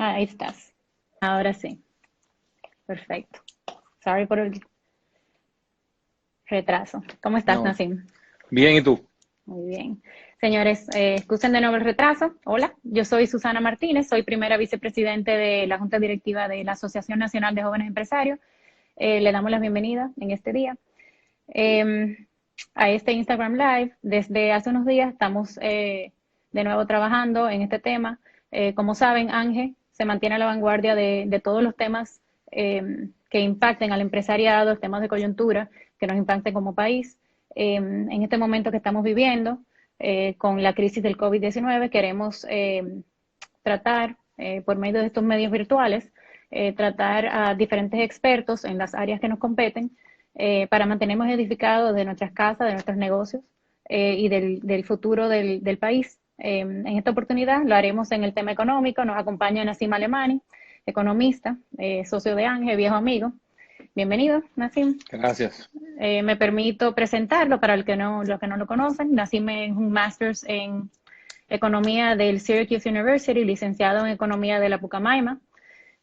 Ahí estás. Ahora sí. Perfecto. Sorry por el retraso. ¿Cómo estás, No, Nassim? bien, ¿y tú? Muy bien. Señores, excusen de nuevo el retraso. Hola, yo soy Susana Martínez, soy primera vicepresidente de la Junta Directiva de la Asociación Nacional de Jóvenes Empresarios. Le damos la bienvenida en este día eh, a este Instagram Live. Desde hace unos días estamos de nuevo trabajando en este tema. Como saben, Ángel se mantiene a la vanguardia de todos los temas que impacten al empresariado, temas de coyuntura que nos impacten como país. En este momento que estamos viviendo con la crisis del COVID-19, queremos tratar por medio de estos medios virtuales, tratar a diferentes expertos en las áreas que nos competen para mantenernos edificados de nuestras casas, de nuestros negocios y del futuro del país. En esta oportunidad lo haremos en el tema económico. Nos acompaña Nassim Alemani, economista, socio de Ángel, viejo amigo. Bienvenido, Nassim. Gracias. Me permito presentarlo para los que no lo conocen. Nassim es un Masters en Economía del Syracuse University, licenciado en Economía de la Pucamaima.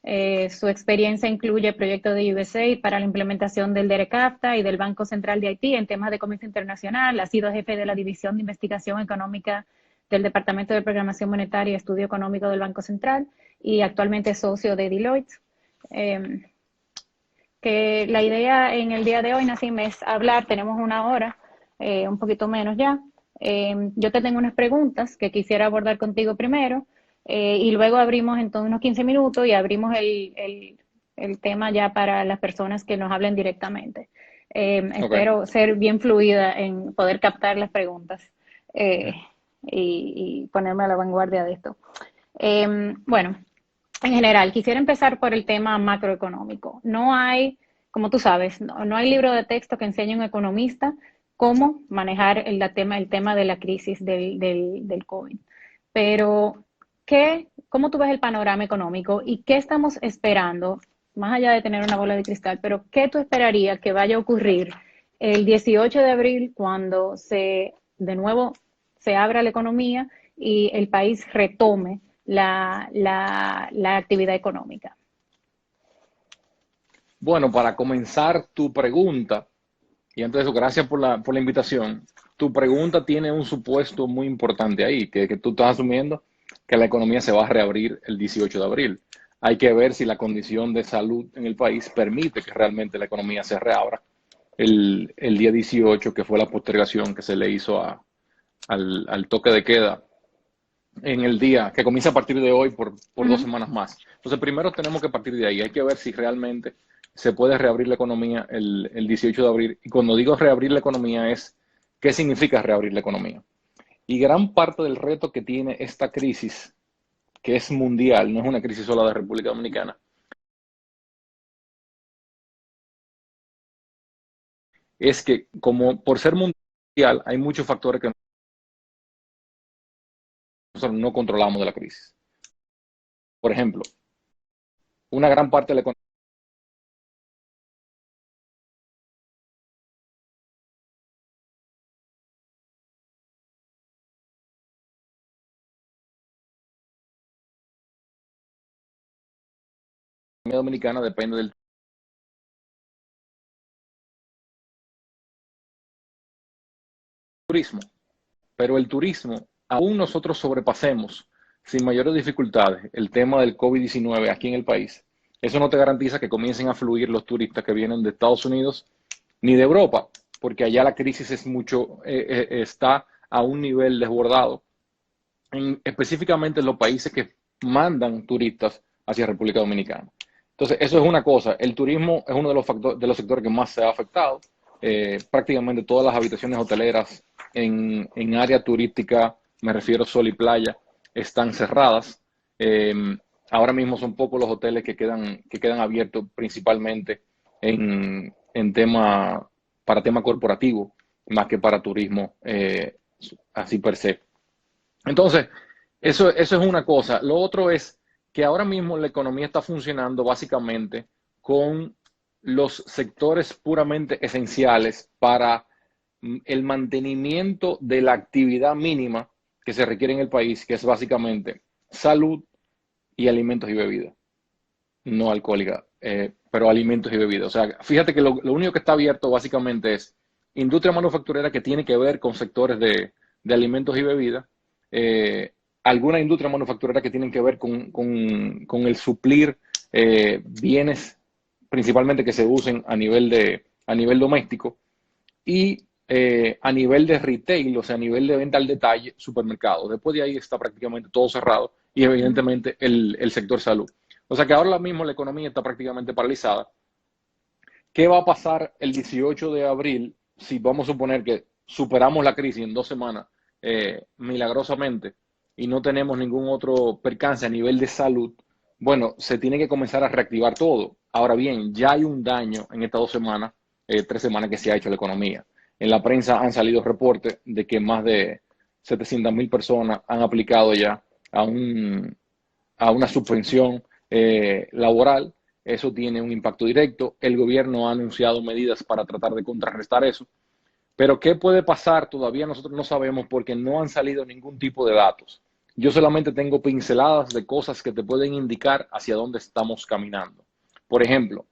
Su experiencia incluye proyectos de USAID para la implementación del DERECAFTA y del Banco Central de Haití en temas de comercio internacional. Ha sido jefe de la División de Investigación Económica del Departamento de Programación Monetaria y Estudio Económico del Banco Central y actualmente es socio de Deloitte. Eh, que la idea en el día de hoy, Nassim, es hablar, tenemos una hora, un poquito menos ya. Yo te tengo unas preguntas que quisiera abordar contigo primero y luego abrimos entonces unos 15 minutos y abrimos el tema ya para las personas que nos hablen directamente. Ok. Espero ser bien fluida en poder captar las preguntas eh, y ponerme a la vanguardia de esto. Bueno, en general, quisiera empezar por el tema macroeconómico. No hay, como tú sabes, no hay libro de texto que enseñe a un economista cómo manejar el tema de la crisis del COVID. Pero, ¿cómo tú ves el panorama económico y qué estamos esperando, más allá de tener una bola de cristal, pero qué tú esperarías que vaya a ocurrir el 18 de abril cuando de nuevo se abra la economía y el país retome la actividad económica? Bueno, para comenzar tu pregunta, y antes de eso, gracias por la invitación. Tu pregunta tiene un supuesto muy importante ahí, que tú estás asumiendo que la economía se va a reabrir el 18 de abril. Hay que ver si la condición de salud en el país permite que realmente la economía se reabra el día 18, que fue la postergación que se le hizo al toque de queda en el día, que comienza a partir de hoy por dos Ujú. semanas más. Entonces, primero tenemos que partir de ahí. Hay que ver si realmente se puede reabrir la economía el 18 de abril. Y cuando digo reabrir la economía es, ¿qué significa reabrir la economía? Y gran parte del reto que tiene esta crisis, que es mundial, no es una crisis sola de República Dominicana, es que como por ser mundial hay muchos factores que nosotros no controlamos de la crisis. Por ejemplo, una gran parte de la economía dominicana depende del turismo. Pero el turismo, aún nosotros sobrepasemos sin mayores dificultades el tema del COVID-19 aquí en el país, eso no te garantiza que comiencen a fluir los turistas que vienen de Estados Unidos ni de Europa, porque allá la crisis es mucho, está a un nivel desbordado, específicamente en los países que mandan turistas hacia República Dominicana. Entonces, eso es una cosa. El turismo es uno de los, factores, de los sectores que más se ha afectado. Prácticamente todas las habitaciones hoteleras en área turística, me refiero sol y playa, están cerradas. Eh, Ahora mismo son pocos los hoteles que quedan abiertos principalmente en tema, para tema corporativo, más que para turismo así per se. Entonces, eso es una cosa. Lo otro es que ahora mismo la economía está funcionando básicamente con los sectores puramente esenciales para el mantenimiento de la actividad mínima que se requiere en el país, que es básicamente salud y alimentos y bebidas, no alcohólica, pero alimentos y bebidas. O sea, fíjate que lo único que está abierto básicamente es industria manufacturera que tiene que ver con sectores de alimentos y bebidas, eh, alguna industria manufacturera que tienen que ver con el suplir bienes principalmente que se usen a nivel doméstico y a nivel de retail, o sea, a nivel de venta al detalle, supermercados. Después de ahí está prácticamente todo cerrado y evidentemente el sector salud. O sea que ahora mismo la economía está prácticamente paralizada. ¿Qué va a pasar el 18 de abril si vamos a suponer que superamos la crisis en 2 semanas milagrosamente y no tenemos ningún otro percance a nivel de salud? Bueno, se tiene que comenzar a reactivar todo. Ahora bien, ya hay un daño en estas 2 semanas, 3 semanas que se ha hecho a la economía. En la prensa han salido reportes de que más de 700.000 personas han aplicado ya a, un, a una subvención laboral. Eso tiene un impacto directo. El gobierno ha anunciado medidas para tratar de contrarrestar eso. Pero ¿qué puede pasar? Todavía nosotros no sabemos porque no han salido ningún tipo de datos. Yo solamente tengo pinceladas de cosas que te pueden indicar hacia dónde estamos caminando. Por ejemplo,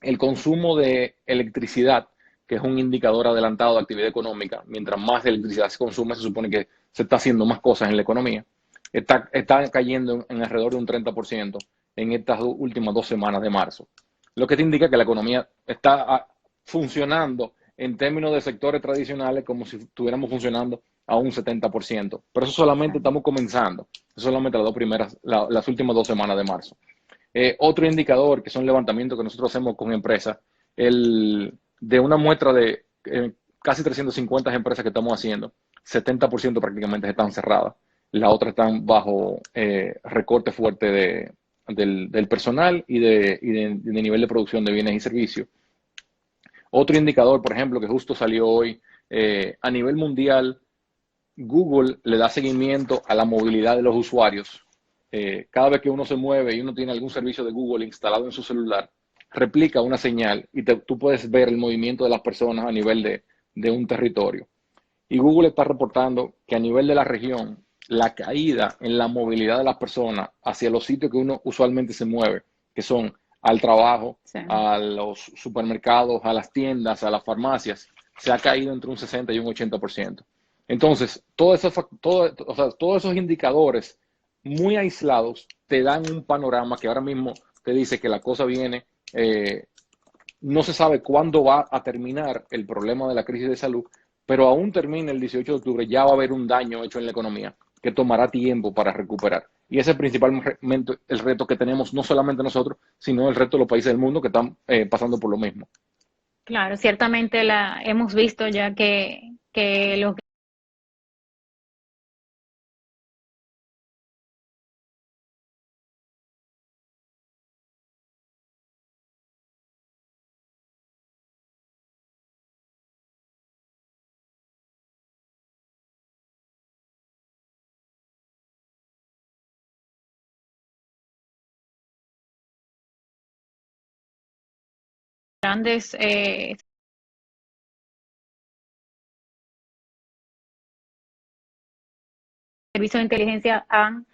el consumo de electricidad, que es un indicador adelantado de actividad económica. Mientras más electricidad se consume, se supone que se está haciendo más cosas en la economía. Está cayendo en alrededor de un 30% en estas últimas 2 semanas de marzo. Lo que te indica que la economía está funcionando en términos de sectores tradicionales como si estuviéramos funcionando a un 70%. Pero eso solamente estamos comenzando. Eso solamente las últimas 2 semanas de marzo. Otro indicador, que son levantamientos que nosotros hacemos con empresas, de una muestra de casi 350 empresas que estamos haciendo, 70% prácticamente están cerradas. Las otras están bajo recorte fuerte del personal y de nivel de producción de bienes y servicios. Otro indicador, por ejemplo, que justo salió hoy, a nivel mundial, Google le da seguimiento a la movilidad de los usuarios. Cada vez que uno se mueve y uno tiene algún servicio de Google instalado en su celular, replica una señal y tú puedes ver el movimiento de las personas a nivel de un territorio. Y Google está reportando que a nivel de la región, la caída en la movilidad de las personas hacia los sitios que uno usualmente se mueve, que son al trabajo, Sí. a los supermercados, a las tiendas, a las farmacias, se ha caído entre un 60 y un 80%. Entonces, o sea, todos esos indicadores muy aislados te dan un panorama que ahora mismo te dice que la cosa viene, no se sabe cuándo va a terminar el problema de la crisis de salud, pero aún termine el 18 de octubre, ya va a haber un daño hecho en la economía que tomará tiempo para recuperar. Y ese es principalmente el reto que tenemos, no solamente nosotros, sino el reto de los países del mundo que están pasando por lo mismo. Claro, ciertamente hemos visto ya que los grandes servicios de inteligencia han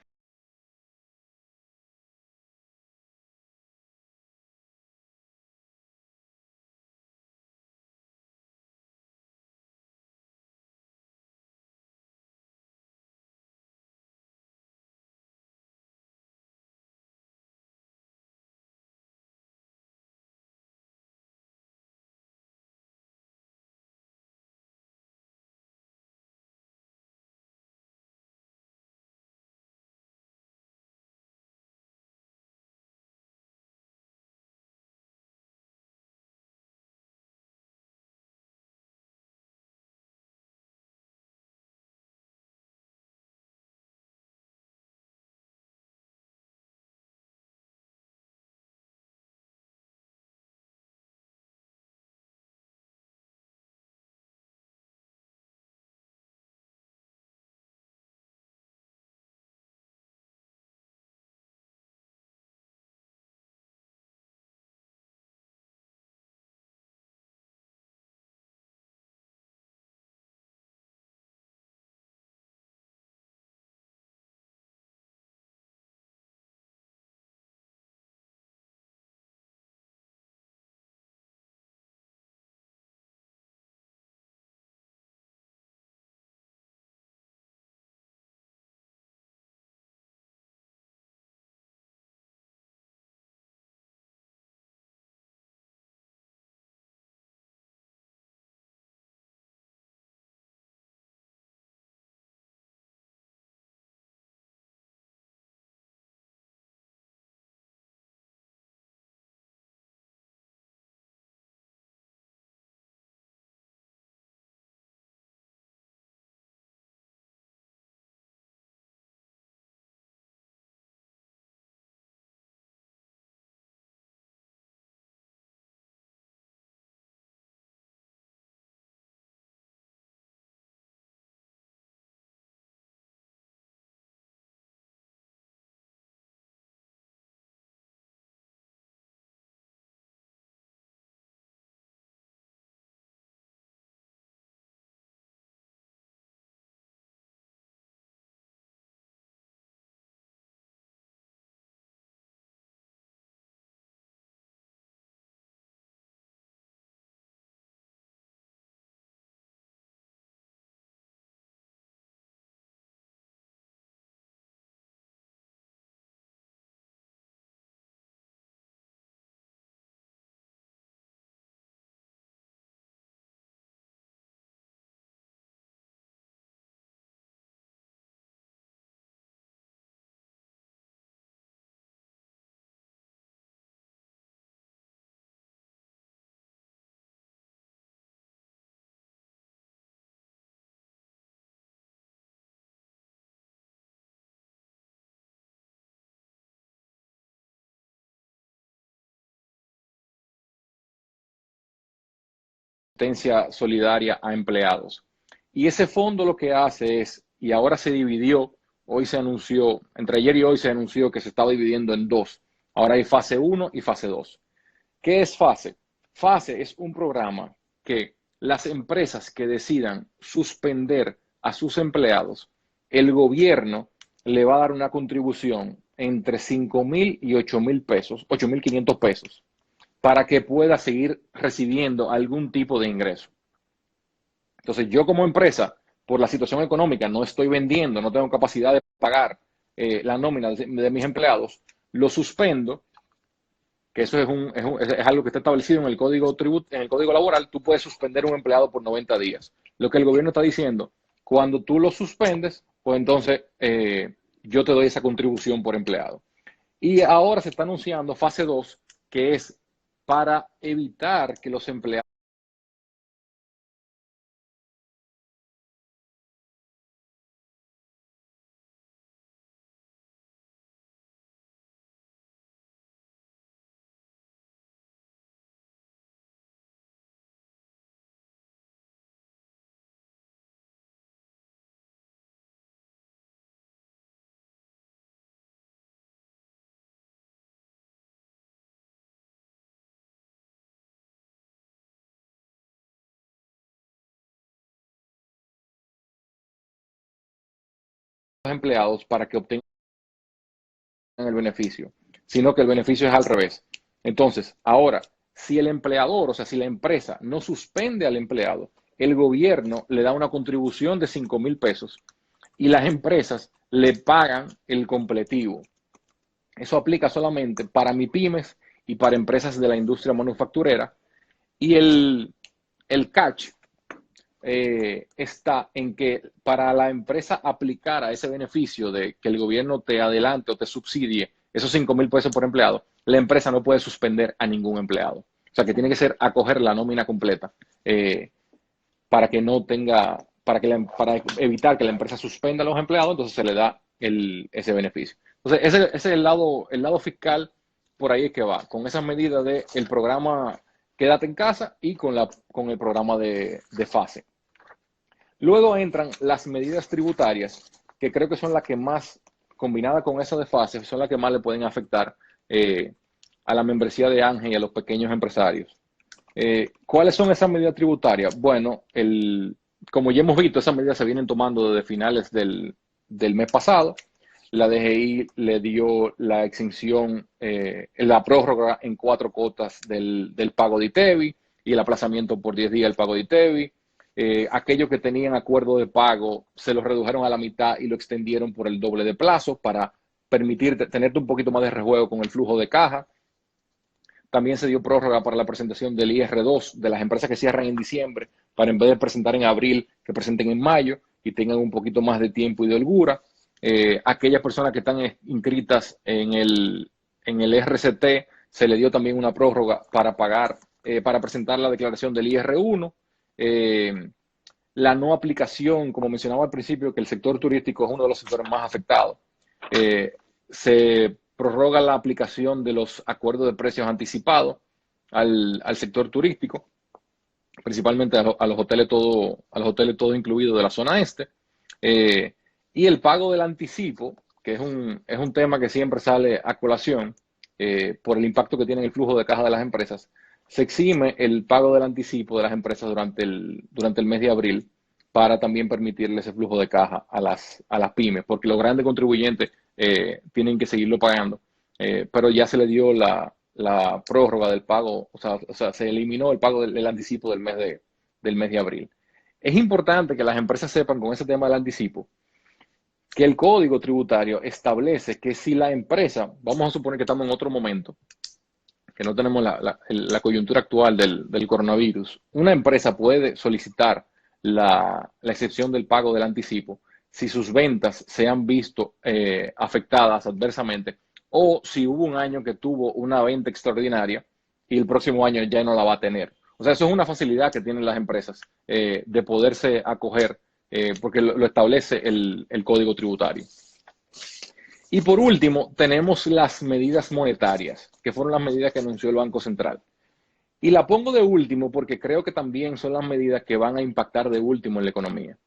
asistencia solidaria a empleados. Y ese fondo lo que hace es, y ahora se dividió, hoy se anunció, entre ayer y hoy se anunció que se estaba dividiendo en dos. Ahora hay fase 1 y fase 2. ¿Qué es fase? Fase es un programa que las empresas que decidan suspender a sus empleados, el gobierno le va a dar una contribución entre 5,000 y 8,000 pesos, 8,500 pesos, para que pueda seguir recibiendo algún tipo de ingreso. Entonces, yo como empresa, por la situación económica, no estoy vendiendo, no tengo capacidad de pagar la nómina de mis empleados, lo suspendo, que eso es algo que está establecido en el código laboral. Tú puedes suspender un empleado por 90 días. Lo que el gobierno está diciendo, cuando tú lo suspendes, pues entonces yo te doy esa contribución por empleado. Y ahora se está anunciando fase 2, que es para evitar que los empleados para que obtengan el beneficio, sino que el beneficio es al revés. Entonces, ahora, si el empleador, o sea, si la empresa no suspende al empleado, el gobierno le da una contribución de 5,000 pesos y las empresas le pagan el completivo. Eso aplica solamente para MIPYMES y para empresas de la industria manufacturera. Y el catch está en que para la empresa aplicar a ese beneficio de que el gobierno te adelante o te subsidie esos 5,000 pesos por empleado, la empresa no puede suspender a ningún empleado. O sea que tiene que ser acoger la nómina completa para que no tenga, para evitar que la empresa suspenda a los empleados, entonces se le da ese beneficio. Entonces ese es el lado fiscal, por ahí es que va, con esas medidas del programa Quédate en Casa y con el programa de fase. Luego entran las medidas tributarias, que creo que son las que más, combinadas con esa de fase, son las que más le pueden afectar a la membresía de Ángel y a los pequeños empresarios. ¿Cuáles son esas medidas tributarias? Bueno, como ya hemos visto, esas medidas se vienen tomando desde finales del mes pasado. La DGI le dio la exención, la prórroga en 4 cuotas del pago de ITEVI y el aplazamiento por 10 días del pago de ITEVI. Aquellos que tenían acuerdo de pago se los redujeron a la mitad y lo extendieron por el doble de plazo para permitir tenerte un poquito más de rejuego con el flujo de caja. También se dio prórroga para la presentación del IR2 de las empresas que cierran en diciembre, para en vez de presentar en abril, que presenten en mayo y tengan un poquito más de tiempo y de holgura. Aquellas personas que están inscritas en el RCT, se le dio también una prórroga para pagar, para presentar la declaración del IR1. La no aplicación, como mencionaba al principio, que el sector turístico es uno de los sectores más afectados. Se prorroga la aplicación de los acuerdos de precios anticipados al sector turístico, principalmente a los hoteles todo incluido de la zona este. Y el pago del anticipo, que es un tema que siempre sale a colación por el impacto que tiene en el flujo de caja de las empresas. Se exime el pago del anticipo de las empresas durante el mes de abril para también permitirle ese flujo de caja a las pymes, porque los grandes contribuyentes tienen que seguirlo pagando, pero ya se le dio la prórroga del pago, o sea, se eliminó el pago del anticipo del mes de abril. Es importante que las empresas sepan con ese tema del anticipo que el Código Tributario establece que si la empresa, vamos a suponer que estamos en otro momento, que no tenemos la coyuntura actual del coronavirus, una empresa puede solicitar la excepción del pago del anticipo si sus ventas se han visto afectadas adversamente o si hubo un año que tuvo una venta extraordinaria y el próximo año ya no la va a tener. O sea, eso es una facilidad que tienen las empresas de poderse acoger porque lo establece el Código Tributario. Y por último, tenemos las medidas monetarias, que fueron las medidas que anunció el Banco Central. Y la pongo de último porque creo que también son las medidas que van a impactar de último en la economía.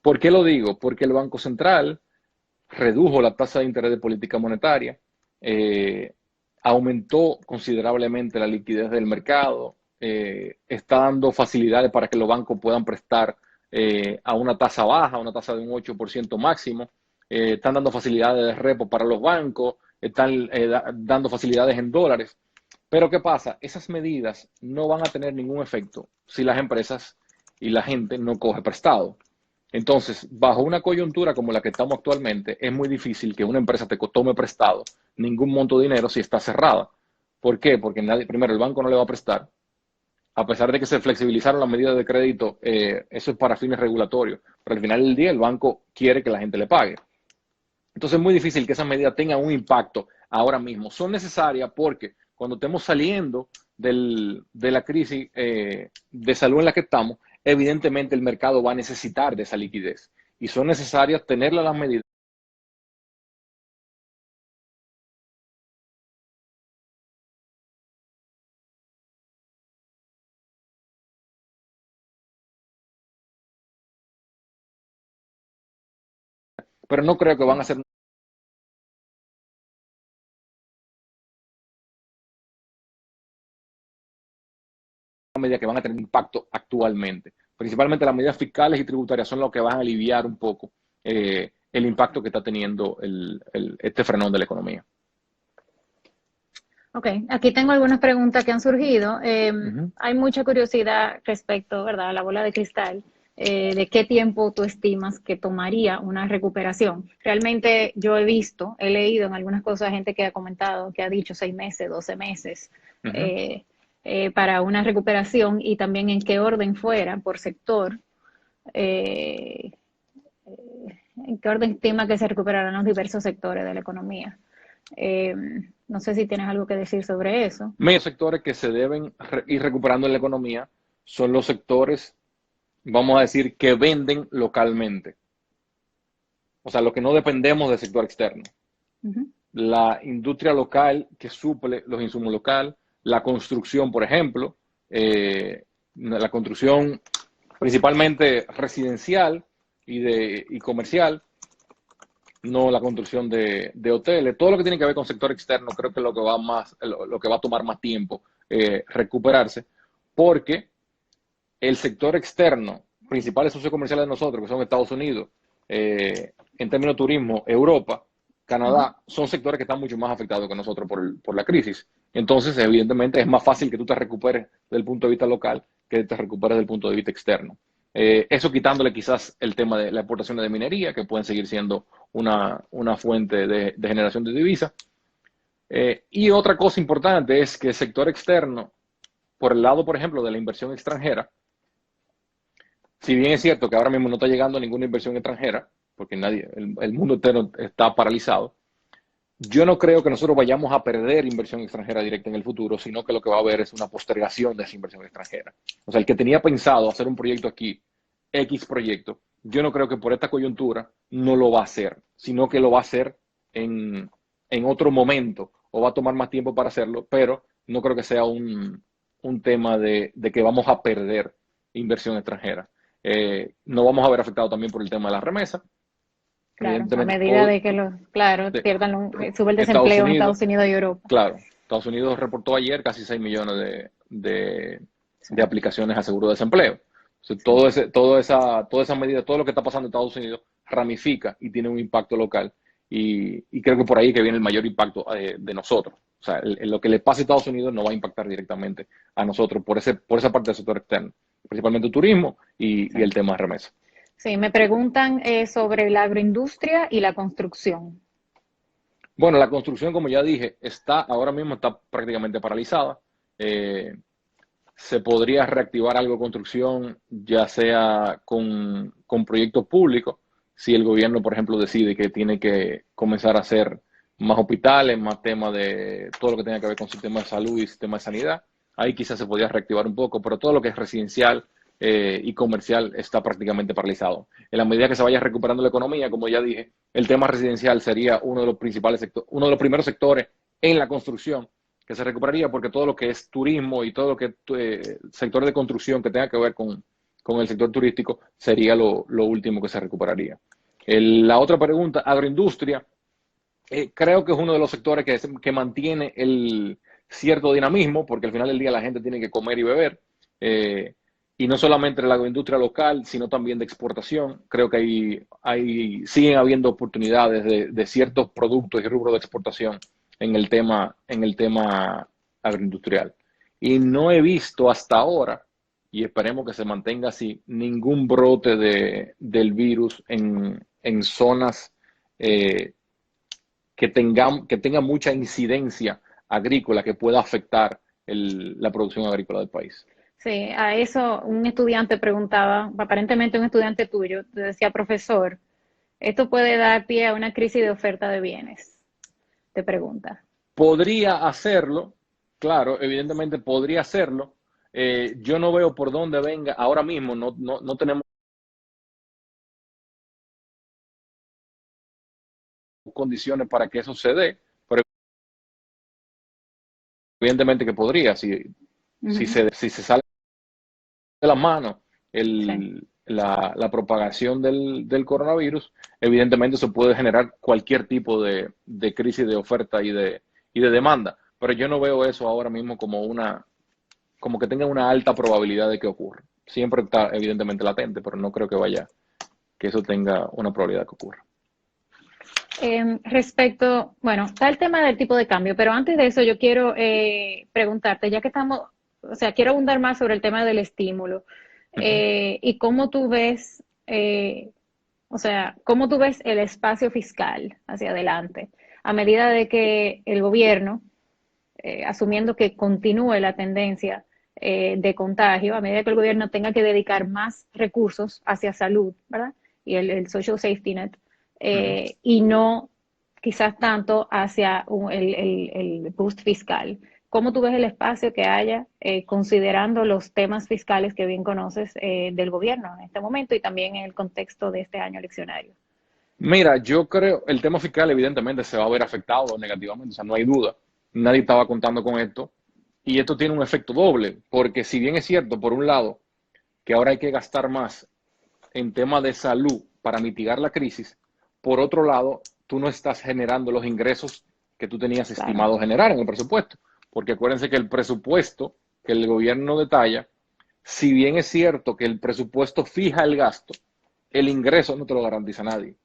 ¿Por qué lo digo? Porque el Banco Central redujo la tasa de interés de política monetaria, aumentó considerablemente la liquidez del mercado, está dando facilidades para que los bancos puedan prestar a una tasa baja, a una tasa de un 8% máximo, están dando facilidades de repo para los bancos, están dando facilidades en dólares. Pero ¿qué pasa? Esas medidas no van a tener ningún efecto si las empresas y la gente no coge prestado. Entonces, bajo una coyuntura como la que estamos actualmente, es muy difícil que una empresa te tome prestado ningún monto de dinero si está cerrada. ¿Por qué? Porque primero, el banco no le va a prestar. A pesar de que se flexibilizaron las medidas de crédito, eso es para fines regulatorios. Pero al final del día, el banco quiere que la gente le pague. Entonces, es muy difícil que esas medidas tengan un impacto ahora mismo. Son necesarias porque cuando estemos saliendo de la crisis de salud en la que estamos, evidentemente el mercado va a necesitar de esa liquidez y son necesarias tenerlas las medidas. Pero no creo que van a ser una medida que van a tener impacto actualmente. Principalmente las medidas fiscales y tributarias son lo que van a aliviar un poco el impacto que está teniendo este frenón de la economía. Ok, aquí tengo algunas preguntas que han surgido. Ujú. Hay mucha curiosidad respecto, ¿verdad?, a la bola de cristal, de qué tiempo tú estimas que tomaría una recuperación. Realmente yo he leído en algunas cosas gente que ha comentado, que ha dicho 6 meses, 12 meses Ujú. eh, para una recuperación y también en qué orden fuera por sector. eh, ¿En qué orden estima que se recuperarán los diversos sectores de la economía? Eh, no sé si tienes algo que decir sobre eso. Medios sectores que se deben ir recuperando en la economía son los sectores, vamos a decir, que venden localmente. O sea, lo que no dependemos del sector externo. Ujú. La industria local que suple los insumos locales, la construcción, por ejemplo, la construcción principalmente residencial y comercial, no la construcción de hoteles, todo lo que tiene que ver con sector externo, creo que es lo que va a tomar más tiempo recuperarse, porque el sector externo, principales socios comerciales de nosotros, que son Estados Unidos, en términos de turismo, Europa, Ujú. Canadá, son sectores que están mucho más afectados que nosotros por la crisis. Entonces, evidentemente, es más fácil que tú te recuperes desde el punto de vista local que te recuperes desde el punto de vista externo. Eso quitándole quizás el tema de las exportaciones de minería, que pueden seguir siendo una fuente de generación de divisas. Y otra cosa importante es que el sector externo, por el lado, por ejemplo, de la inversión extranjera, si bien es cierto que ahora mismo no está llegando ninguna inversión extranjera, porque el mundo entero está paralizado, yo no creo que nosotros vayamos a perder inversión extranjera directa en el futuro, sino que lo que va a haber es una postergación de esa inversión extranjera. O sea, el que tenía pensado hacer un proyecto aquí, X proyecto, yo no creo que por esta coyuntura no lo va a hacer, sino que lo va a hacer en otro momento o va a tomar más tiempo para hacerlo, pero no creo que sea un tema de que vamos a perder inversión extranjera. No vamos a ver afectado también por el tema de la remesa. Claro, a Evidentemente, medida de que claro, de- sube el Estados desempleo en Unidos, Estados Unidos y Europa. claro, Estados Unidos reportó ayer casi 6 millones Sí, de aplicaciones a seguro de desempleo. Entonces, sí, toda esa medida, todo lo que está pasando en Estados Unidos ramifica y tiene un impacto local. Y creo que por ahí que viene el mayor impacto de nosotros. O sea, lo que le pasa a Estados Unidos no va a impactar directamente a nosotros por esa parte del sector externo, principalmente el turismo y el sí. tema de remesa. Sí, me preguntan sobre la agroindustria y la construcción. Bueno, la construcción, como ya dije, ahora mismo está prácticamente paralizada. Eh, Se podría reactivar algo de construcción, ya sea con proyectos públicos, si el gobierno, por ejemplo, decide que tiene que comenzar a hacer más hospitales, más temas de todo lo que tenga que ver con sistema de salud y sistema de sanidad. Ahí quizás se podría reactivar un poco, pero todo lo que es residencial y comercial está prácticamente paralizado. En la medida que se vaya recuperando la economía, como ya dije, el tema residencial sería uno de los principales sectores, uno de los primeros sectores en la construcción que se recuperaría, porque todo lo que es turismo y todo lo que sector de construcción que tenga que ver con el sector turístico sería lo último que se recuperaría. La otra pregunta, agroindustria, creo que es uno de los sectores que mantiene el cierto dinamismo, porque al final del día la gente tiene que comer y beber, y no solamente la agroindustria local, sino también de exportación. Creo que siguen habiendo oportunidades de ciertos productos y rubros de exportación en el tema agroindustrial. Y no he visto hasta ahora, y esperemos que se mantenga así, ningún brote del virus en zonas que tenga mucha incidencia agrícola que pueda afectar la producción agrícola del país. Sí, a eso un estudiante preguntaba, aparentemente un estudiante tuyo, te decía, profesor, ¿esto puede dar pie a una crisis de oferta de bienes? Te pregunta. Podría hacerlo, claro, evidentemente podría hacerlo. Yo no veo por dónde venga ahora mismo, no tenemos condiciones para que eso se dé, pero evidentemente que podría, si se sale de las manos Sí, la propagación del coronavirus, evidentemente eso puede generar cualquier tipo de crisis de oferta y de demanda. Pero yo no veo eso ahora mismo como que tenga una alta probabilidad de que ocurra. Siempre está evidentemente latente, pero no creo que eso tenga una probabilidad que ocurra. respecto, bueno, está el tema del tipo de cambio, pero antes de eso yo quiero preguntarte, ya que estamos, o sea, quiero abundar más sobre el tema del estímulo Ujú. y cómo tú ves, o sea, cómo tú ves el espacio fiscal hacia adelante a medida de que el gobierno, asumiendo que continúe la tendencia de contagio, a medida que el gobierno tenga que dedicar más recursos hacia salud, ¿verdad? Y el social safety net, Ujú. y no quizás tanto hacia el boost fiscal. ¿Cómo tú ves el espacio que haya, considerando los temas fiscales que bien conoces del gobierno en este momento y también en el contexto de este año eleccionario? Mira, yo creo, el tema fiscal evidentemente se va a ver afectado negativamente, o sea, no hay duda. Nadie estaba contando con esto. Y esto tiene un efecto doble, porque si bien es cierto, por un lado, que ahora hay que gastar más en tema de salud para mitigar la crisis, por otro lado, tú no estás generando los ingresos que tú tenías Claro. estimado generar en el presupuesto. Porque acuérdense que el presupuesto que el gobierno detalla, si bien es cierto que el presupuesto fija el gasto, el ingreso no te lo garantiza nadie.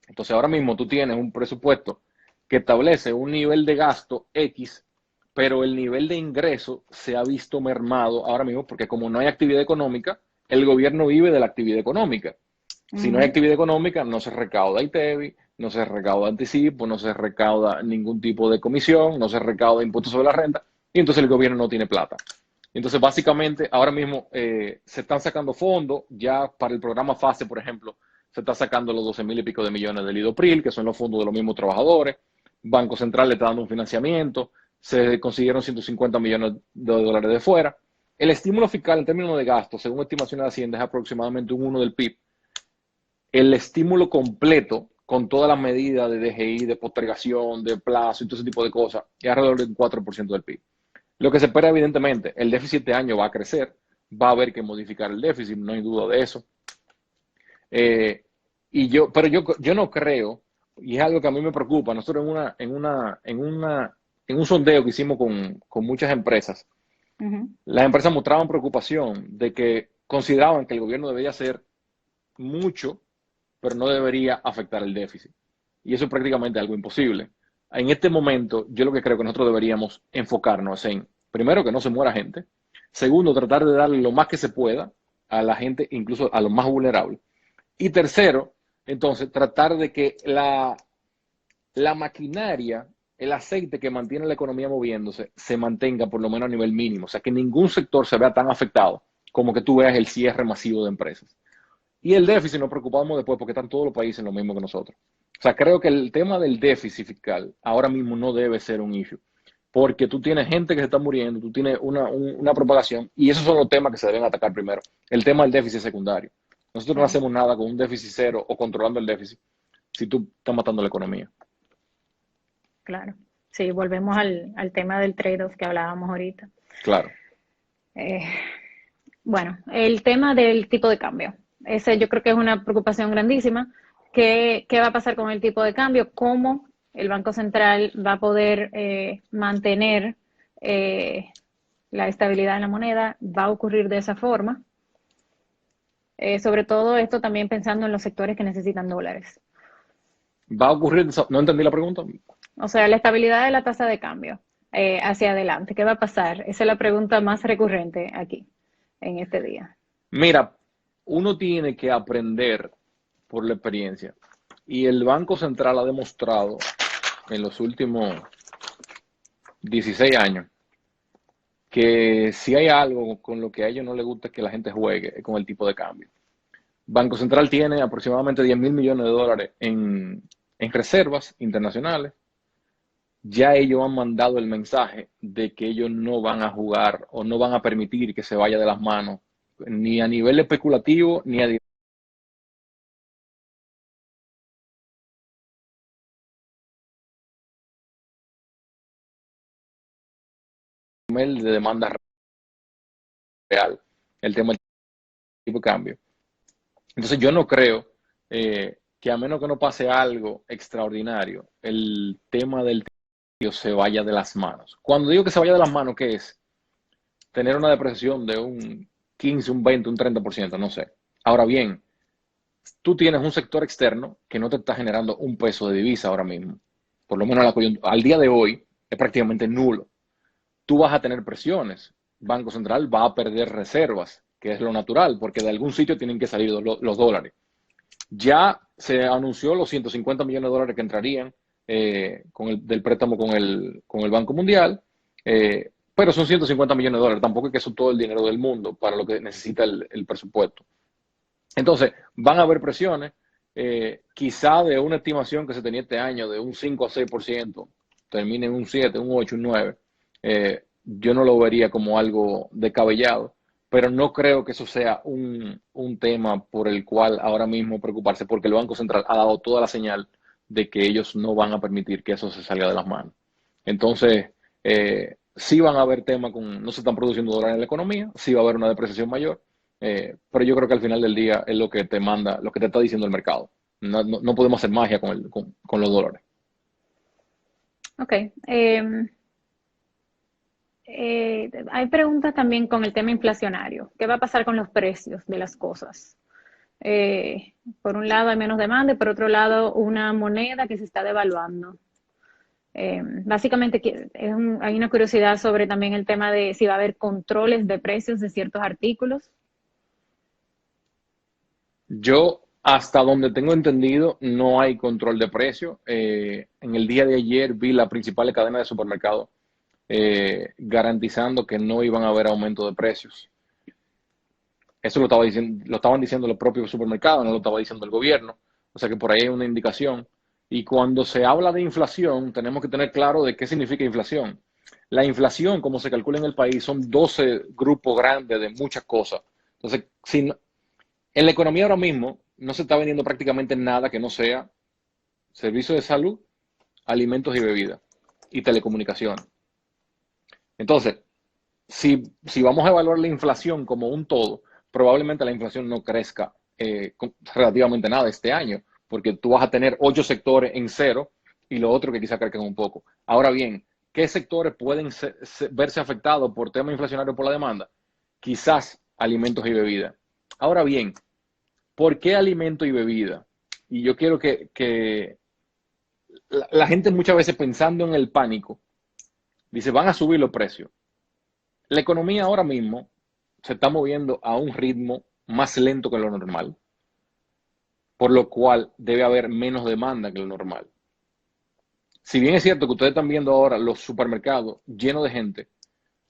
Entonces ahora mismo tú tienes un presupuesto que establece un nivel de gasto X, pero el nivel de ingreso se ha visto mermado ahora mismo porque como no hay actividad económica, el gobierno vive de la actividad económica. Si no hay Ujú. actividad económica, no se recauda ITEVI, no se recauda anticipo, no se recauda ningún tipo de comisión, no se recauda impuestos sobre la renta, y entonces el gobierno no tiene plata. Entonces, básicamente, ahora mismo se están sacando fondos, ya para el programa FASE, por ejemplo, se está sacando los 12 mil y pico de millones del IDOPRIL, que son los fondos de los mismos trabajadores. Banco Central le está dando un financiamiento, se consiguieron 150 millones de dólares de fuera. El estímulo fiscal en términos de gasto, según estimaciones de Hacienda, es aproximadamente un 1 del PIB. El estímulo completo, con todas las medidas de DGI, de postergación, de plazo y todo ese tipo de cosas, es alrededor del 4% del PIB. Lo que se espera, evidentemente, el déficit de año va a crecer, va a haber que modificar el déficit, no hay duda de eso. Eh, pero yo no creo, y es algo que a mí me preocupa, nosotros en un sondeo que hicimos con muchas empresas, Ujú. las empresas mostraban preocupación de que consideraban que el gobierno debería hacer mucho, pero no debería afectar el déficit. Y eso es prácticamente algo imposible. En este momento, yo lo que creo que nosotros deberíamos enfocarnos en, primero, que no se muera gente. Segundo, tratar de darle lo más que se pueda a la gente, incluso a los más vulnerables. Y tercero, entonces, tratar de que la maquinaria, el aceite que mantiene la economía moviéndose, se mantenga por lo menos a nivel mínimo. O sea, que ningún sector se vea tan afectado como que tú veas el cierre masivo de empresas. Y el déficit nos preocupamos después porque están todos los países en lo mismo que nosotros. O sea, creo que el tema del déficit fiscal ahora mismo no debe ser un issue. Porque tú tienes gente que se está muriendo, tú tienes una propagación, y esos son los temas que se deben atacar primero. El tema del déficit secundario. Nosotros no Claro, hacemos nada con un déficit cero o controlando el déficit si tú estás matando la economía. claro. Sí, volvemos al tema del trade-off que hablábamos ahorita. Claro. Eh, bueno, el tema del tipo de cambio. Ese yo creo que es una preocupación grandísima. ¿Qué va a pasar con el tipo de cambio? ¿Cómo el Banco Central va a poder mantener la estabilidad en la moneda? ¿Va a ocurrir de esa forma? Sobre todo esto también pensando en los sectores que necesitan dólares. ¿Va a ocurrir? No entendí la pregunta. O sea, la estabilidad de la tasa de cambio hacia adelante. ¿Qué va a pasar? Esa es la pregunta más recurrente aquí, en este día. Mira, uno tiene que aprender por la experiencia. Y el Banco Central ha demostrado en los últimos 16 años que si hay algo con lo que a ellos no les gusta es que la gente juegue es con el tipo de cambio. Banco Central tiene aproximadamente 10.000 millones de dólares en reservas internacionales. Ya ellos han mandado el mensaje de que ellos no van a jugar o no van a permitir que se vaya de las manos, ni a nivel especulativo, ni a nivel de demanda real, el tema del tipo de cambio. Entonces yo no creo que a menos que no pase algo extraordinario, el tema del tipo se vaya de las manos. Cuando digo que se vaya de las manos, ¿qué es? Tener una depreciación de un 15, un 20, un 30%, no sé. Ahora bien, tú tienes un sector externo que no te está generando un peso de divisa ahora mismo. Por lo menos al día de hoy es prácticamente nulo. Tú vas a tener presiones. Banco Central va a perder reservas, que es lo natural, porque de algún sitio tienen que salir los dólares. Ya se anunció los 150 millones de dólares que entrarían del préstamo con el Banco Mundial, pero son 150 millones de dólares. Tampoco es que eso todo el dinero del mundo para lo que necesita el presupuesto. Entonces, van a haber presiones, quizá de una estimación que se tenía este año de un 5 a 6%, termine en un 7, un 8, un 9. Yo no lo vería como algo descabellado, pero no creo que eso sea un tema por el cual ahora mismo preocuparse, porque el Banco Central ha dado toda la señal de que ellos no van a permitir que eso se salga de las manos. Entonces, sí van a haber temas no se están produciendo dólares en la economía, sí va a haber una depreciación mayor, pero yo creo que al final del día es lo que te manda, lo que te está diciendo el mercado. No podemos hacer magia con los dólares. Ok. Hay preguntas también con el tema inflacionario. ¿Qué va a pasar con los precios de las cosas? Por un lado hay menos demanda y por otro lado una moneda que se está devaluando. Básicamente hay una curiosidad sobre también el tema de si va a haber controles de precios de ciertos artículos. Yo, hasta donde tengo entendido, no hay control de precio. En el día de ayer vi la principal cadena de supermercados garantizando que no iban a haber aumento de precios. Eso lo estaban diciendo los propios supermercados, no lo estaba diciendo el gobierno. O sea que por ahí hay una indicación. Y cuando se habla de inflación, tenemos que tener claro de qué significa inflación. La inflación, como se calcula en el país, son 12 grupos grandes de muchas cosas. Entonces, en la economía ahora mismo no se está vendiendo prácticamente nada que no sea servicios de salud, alimentos y bebidas y telecomunicaciones. Entonces, si vamos a evaluar la inflación como un todo, probablemente la inflación no crezca relativamente nada este año, porque tú vas a tener 8 sectores en cero y los otros que quizá crezcan un poco. Ahora bien, ¿qué sectores pueden verse afectados por tema inflacionario por la demanda? Quizás alimentos y bebidas. Ahora bien, ¿por qué alimento y bebida? Y yo quiero que la gente muchas veces pensando en el pánico, dice, van a subir los precios. La economía ahora mismo se está moviendo a un ritmo más lento que lo normal, por lo cual debe haber menos demanda que lo normal. Si bien es cierto que ustedes están viendo ahora los supermercados llenos de gente,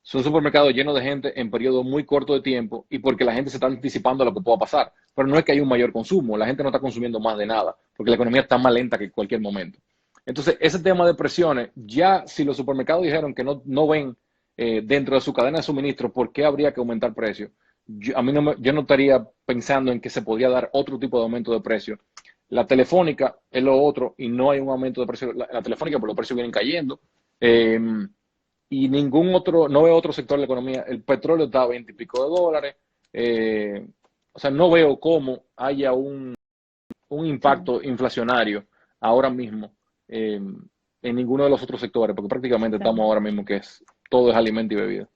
son supermercados llenos de gente en periodo muy corto de tiempo y porque la gente se está anticipando a lo que pueda pasar. Pero no es que haya un mayor consumo, la gente no está consumiendo más de nada, porque la economía está más lenta que en cualquier momento. Entonces, ese tema de presiones, ya si los supermercados dijeron que no ven dentro de su cadena de suministro por qué habría que aumentar precios, yo no estaría pensando en que se podía dar otro tipo de aumento de precio. La telefónica es lo otro y no hay un aumento de precio. La telefónica, por los precios vienen cayendo. Eh, y ningún otro, no veo otro sector de la economía. El petróleo está a 20 y pico de dólares. O sea, no veo cómo haya un Sí, impacto inflacionario ahora mismo en ninguno de los otros sectores, porque prácticamente estamos sí. ahora mismo que es todo es alimento y bebida.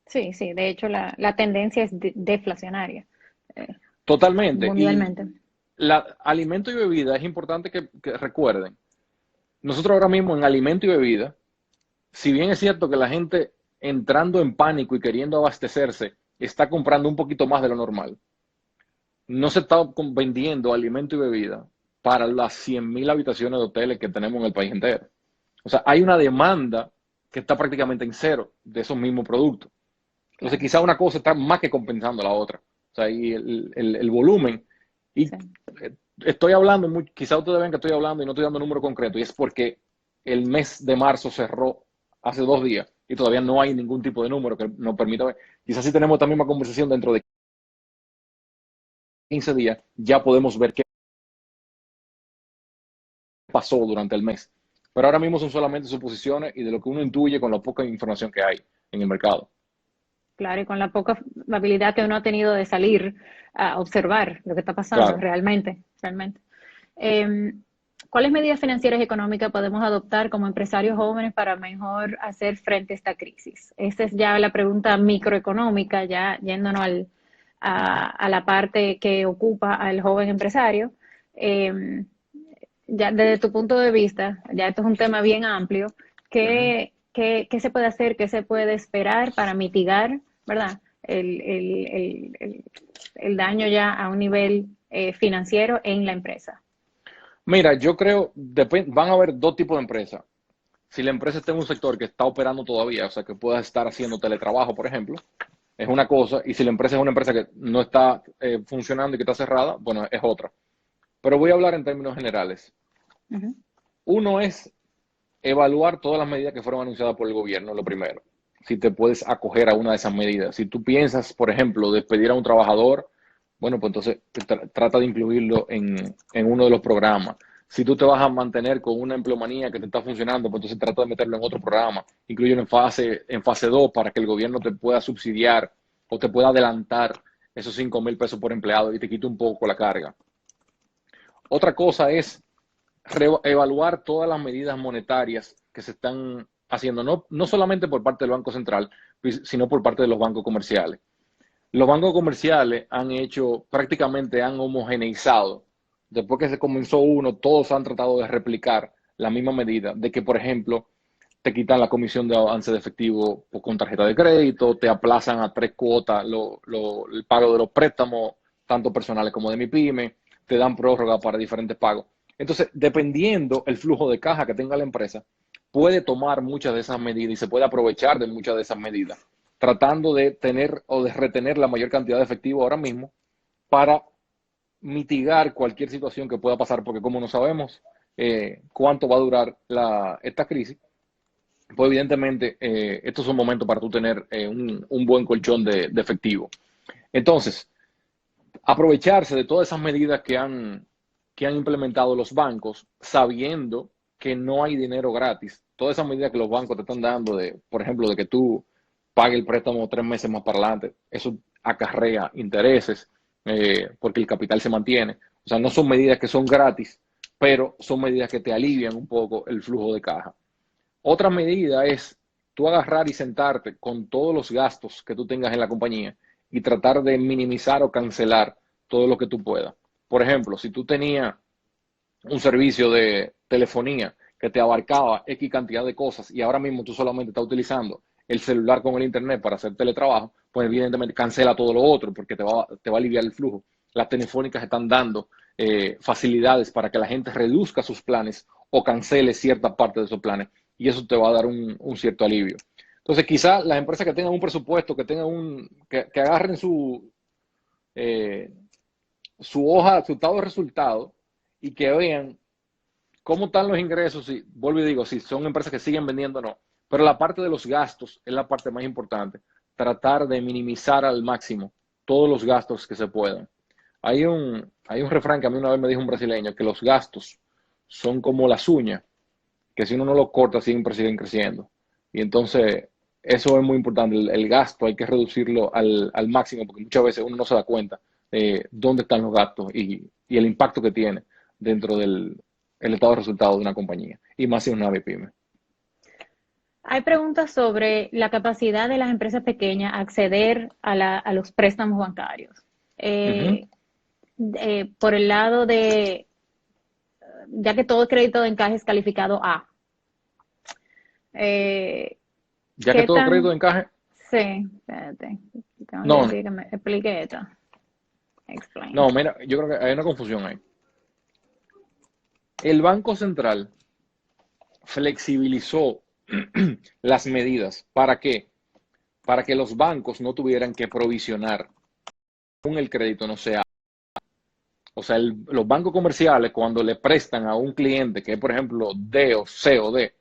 Sí, sí, de hecho la tendencia es deflacionaria eh, Totalmente. Y mundialmente. alimento y bebida es importante que recuerden. Nosotros ahora mismo en alimento y bebida, si bien es cierto que la gente entrando en pánico y queriendo abastecerse está comprando un poquito más de lo normal, no se está vendiendo alimento y bebida para las 100.000 habitaciones de hoteles que tenemos en el país entero. O sea, hay una demanda que está prácticamente en cero de esos mismos productos. Entonces, Claro, quizá una cosa está más que compensando a la otra. O sea, y el volumen. Y sí. estoy hablando, quizá ustedes ven que estoy hablando y no estoy dando número concreto, y es porque el mes de marzo cerró hace 2 días y todavía no hay ningún tipo de número que nos permita ver. Quizás si tenemos esta misma conversación dentro de 15 días, ya podemos ver qué pasó durante el mes. Pero ahora mismo son solamente suposiciones y de lo que uno intuye con la poca información que hay en el mercado. Claro, y con la poca habilidad que uno ha tenido de salir a observar lo que está pasando Claro. realmente, realmente. Eh, ¿Cuáles medidas financieras y económicas podemos adoptar como empresarios jóvenes para mejor hacer frente a esta crisis? Esa es ya la pregunta microeconómica, ya yéndonos a la parte que ocupa al joven empresario. Eh, ya desde tu punto de vista, ya esto es un tema bien amplio, Ujú. ¿qué se puede hacer, qué se puede esperar para mitigar, ¿verdad? El daño ya a un nivel financiero en la empresa. Mira, yo creo, van a haber dos tipos de empresas. Si la empresa está en un sector que está operando todavía, o sea, que pueda estar haciendo teletrabajo, por ejemplo, es una cosa, y si la empresa es una empresa que no está funcionando y que está cerrada, bueno, es otra. Pero voy a hablar en términos generales. Uh -huh. Uno es evaluar todas las medidas que fueron anunciadas por el gobierno, lo primero. Si te puedes acoger a una de esas medidas. Si tú piensas, por ejemplo, despedir a un trabajador, bueno, pues entonces trata de incluirlo en uno de los programas. Si tú te vas a mantener con una empleomanía que te está funcionando, pues entonces trata de meterlo en otro programa. Incluirlo en fase 2 para que el gobierno te pueda subsidiar o te pueda adelantar esos 5.000 pesos por empleado y te quite un poco la carga. Otra cosa es evaluar todas las medidas monetarias que se están haciendo, no solamente por parte del Banco Central, sino por parte de los bancos comerciales. Los bancos comerciales prácticamente han homogeneizado. Después que se comenzó uno, todos han tratado de replicar la misma medida de que, por ejemplo, te quitan la comisión de avance de efectivo con tarjeta de crédito, te aplazan a 3 cuotas el pago de los préstamos, tanto personales como de mi pyme, te dan prórroga para diferentes pagos. Entonces, dependiendo el flujo de caja que tenga la empresa, puede tomar muchas de esas medidas y se puede aprovechar de muchas de esas medidas, tratando de tener o de retener la mayor cantidad de efectivo ahora mismo para mitigar cualquier situación que pueda pasar, porque como no sabemos cuánto va a durar esta crisis, pues evidentemente estos son momentos para tú tener un buen colchón de efectivo. Entonces, aprovecharse de todas esas medidas que han implementado los bancos, sabiendo que no hay dinero gratis. Todas esas medidas que los bancos te están dando, por ejemplo, de que tú pagues el préstamo 3 meses más para adelante, eso acarrea intereses porque el capital se mantiene. O sea, no son medidas que son gratis, pero son medidas que te alivian un poco el flujo de caja. Otra medida es tú agarrar y sentarte con todos los gastos que tú tengas en la compañía y tratar de minimizar o cancelar todo lo que tú puedas. Por ejemplo, si tú tenías un servicio de telefonía que te abarcaba X cantidad de cosas y ahora mismo tú solamente estás utilizando el celular con el internet para hacer teletrabajo, pues evidentemente cancela todo lo otro porque te va a aliviar el flujo. Las telefónicas están dando facilidades para que la gente reduzca sus planes o cancele cierta parte de sus planes y eso te va a dar un cierto alivio. Entonces, quizás las empresas que tengan un presupuesto, que agarren eh, su hoja, su estado de resultados y que vean cómo están los ingresos, y vuelvo y digo, si son empresas que siguen vendiendo o no, pero la parte de los gastos es la parte más importante, tratar de minimizar al máximo todos los gastos que se puedan. Hay un refrán que a mí una vez me dijo un brasileño, que los gastos son como las uñas, que si uno no lo corta siempre siguen creciendo. Y entonces eso es muy importante, el gasto hay que reducirlo al máximo porque muchas veces uno no se da cuenta de dónde están los gastos y el impacto que tiene dentro del el estado de resultados de una compañía, y más si es una pyme. Hay preguntas sobre la capacidad de las empresas pequeñas a acceder a los préstamos bancarios. Ujú. Eh, por el lado de, ya que todo crédito de encaje es calificado A, eh, Ya que ¿qué todo crédito tan? de encaje, Sí, espérate, tengo que no, decir que me explique esto. Explain. no, mira, yo creo que hay una confusión ahí. El Banco Central flexibilizó las medidas. ¿Para qué? Para que los bancos no tuvieran que provisionar un el crédito no sea. O sea, los bancos comerciales cuando le prestan a un cliente que es, por ejemplo, D o C o D,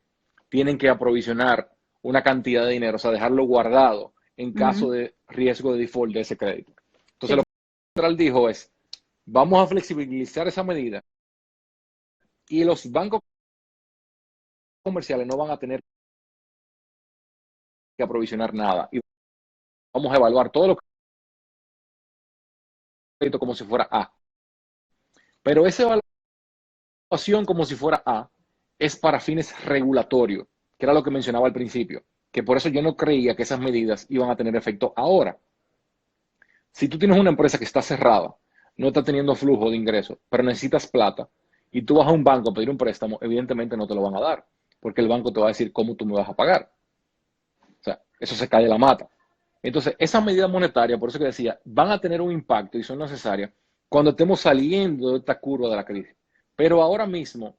tienen que aprovisionar una cantidad de dinero, o sea, dejarlo guardado en caso Ujú, de riesgo de default de ese crédito. Entonces, lo sí, que el central dijo es, vamos a flexibilizar esa medida y los bancos comerciales no van a tener que aprovisionar nada. Y vamos a evaluar todos los créditos como si fuera A. Pero esa evaluación como si fuera A es para fines regulatorios, que era lo que mencionaba al principio, que por eso yo no creía que esas medidas iban a tener efecto ahora. Si tú tienes una empresa que está cerrada, no está teniendo flujo de ingresos, pero necesitas plata, y tú vas a un banco a pedir un préstamo, evidentemente no te lo van a dar, porque el banco te va a decir cómo tú me vas a pagar. O sea, eso se cae de la mata. Entonces, esas medidas monetarias, por eso que decía, van a tener un impacto y son necesarias cuando estemos saliendo de esta curva de la crisis. Pero ahora mismo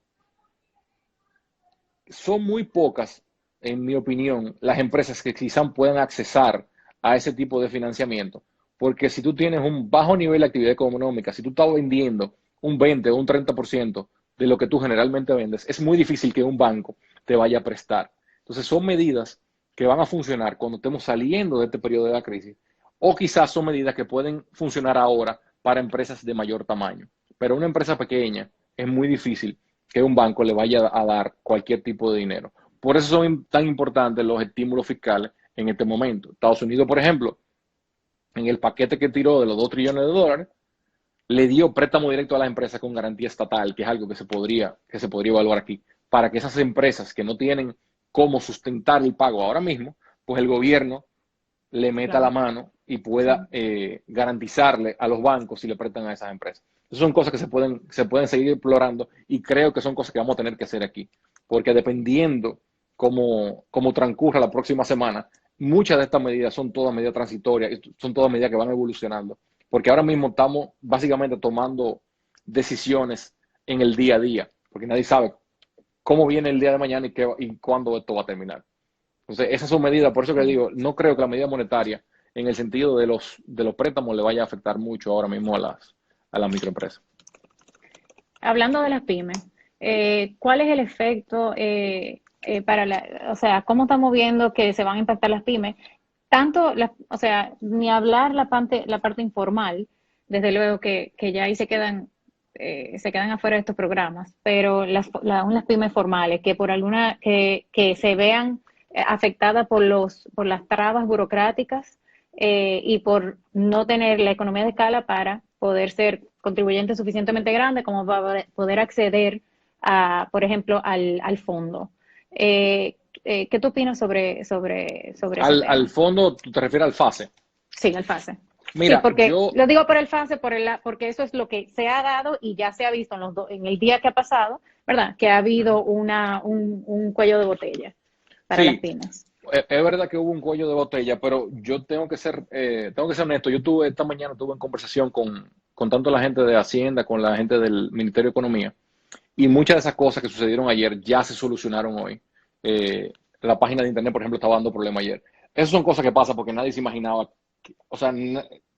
son muy pocas, en mi opinión, las empresas que quizás puedan accesar a ese tipo de financiamiento. Porque si tú tienes un bajo nivel de actividad económica, si tú estás vendiendo un 20 o un 30% de lo que tú generalmente vendes, es muy difícil que un banco te vaya a prestar. Entonces son medidas que van a funcionar cuando estemos saliendo de este periodo de la crisis, o quizás son medidas que pueden funcionar ahora para empresas de mayor tamaño. Pero una empresa pequeña es muy difícil que un banco le vaya a dar cualquier tipo de dinero. Por eso son tan importantes los estímulos fiscales en este momento. Estados Unidos, por ejemplo, en el paquete que tiró de los 2 trillones de dólares, le dio préstamo directo a las empresas con garantía estatal, que es algo que se podría evaluar aquí, para que esas empresas que no tienen cómo sustentar el pago ahora mismo, pues el gobierno le meta la claro, mano y pueda sí. garantizarle a los bancos si le prestan a esas empresas. Esas son cosas que se pueden seguir explorando y creo que son cosas que vamos a tener que hacer aquí, porque dependiendo cómo transcurra la próxima semana, muchas de estas medidas son todas medidas transitorias, son todas medidas que van evolucionando, porque ahora mismo estamos básicamente tomando decisiones en el día a día, porque nadie sabe cómo viene el día de mañana y cuándo esto va a terminar. Entonces, esas son medidas, por eso que Sí. digo, no creo que la medida monetaria, en el sentido de los préstamos, le vaya a afectar mucho ahora mismo a las microempresas. Hablando de las pymes, ¿cuál es el efecto o sea, cómo estamos viendo que se van a impactar las pymes? Tanto, o sea, ni hablar la parte informal, desde luego que ya ahí se quedan afuera de estos programas, pero aún las pymes formales, que por alguna, que se vean afectadas por las trabas burocráticas y por no tener la economía de escala para poder ser contribuyentes suficientemente grandes como para poder acceder a, por ejemplo, al fondo. ¿Qué tú opinas sobre ese Al tema? fondo, tú te refieres al FASE. Sí, el FASE. Sí, Mira, porque lo digo por el FASE, porque eso es lo que se ha dado y ya se ha visto en el día que ha pasado, ¿verdad? Que ha habido un cuello de botella para las sí, pymes. es verdad que hubo un cuello de botella, pero yo tengo que ser honesto. Esta mañana tuve en conversación con tanto la gente de Hacienda, con la gente del Ministerio de Economía, y muchas de esas cosas que sucedieron ayer ya se solucionaron hoy. La página de internet, por ejemplo, estaba dando problemas ayer. Esas son cosas que pasan porque nadie se imaginaba. O sea,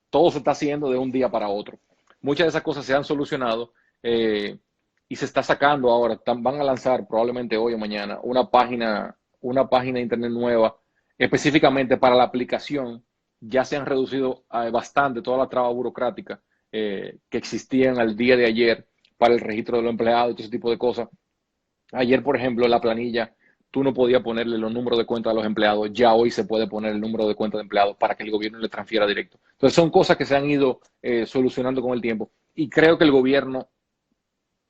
todo se está haciendo de un día para otro. Muchas de esas cosas se han solucionado y se está sacando ahora. Van a lanzar probablemente hoy o mañana una página de internet nueva específicamente para la aplicación. Ya se han reducido bastante toda la traba burocrática que existían al día de ayer para el registro de los empleados y todo ese tipo de cosas. Ayer, por ejemplo, en la planilla, tú no podías ponerle los números de cuenta de los empleados, ya hoy se puede poner el número de cuenta de empleados para que el gobierno le transfiera directo. Entonces son cosas que se han ido solucionando con el tiempo y creo que el gobierno,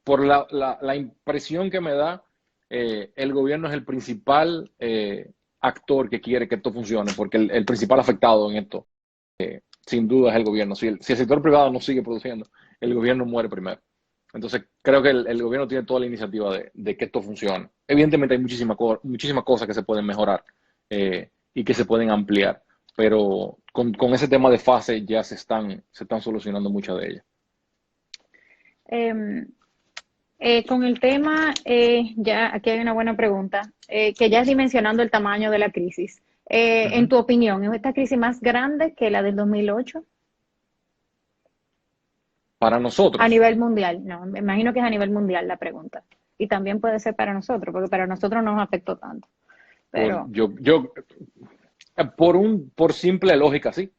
por la impresión que me da, el gobierno es el principal actor que quiere que esto funcione, porque el principal afectado en esto, sin duda, es el gobierno. Si el sector privado no sigue produciendo, el gobierno muere primero. Entonces, creo que el gobierno tiene toda la iniciativa de que esto funcione. Evidentemente, hay muchísimas cosas que se pueden mejorar y que se pueden ampliar, pero con ese tema de fase ya se están solucionando muchas de ellas. Em, con el tema, ya aquí hay una buena pregunta, que ya es dimensionando el tamaño de la crisis. En Ujú. tu opinión, ¿es esta crisis más grande que la del 2008? Para A nosotros, nivel mundial, no, me imagino que es a nivel mundial la pregunta. Y también puede ser para nosotros, porque para nosotros no nos afectó tanto. por, Pero yo, por simple lógica, sí.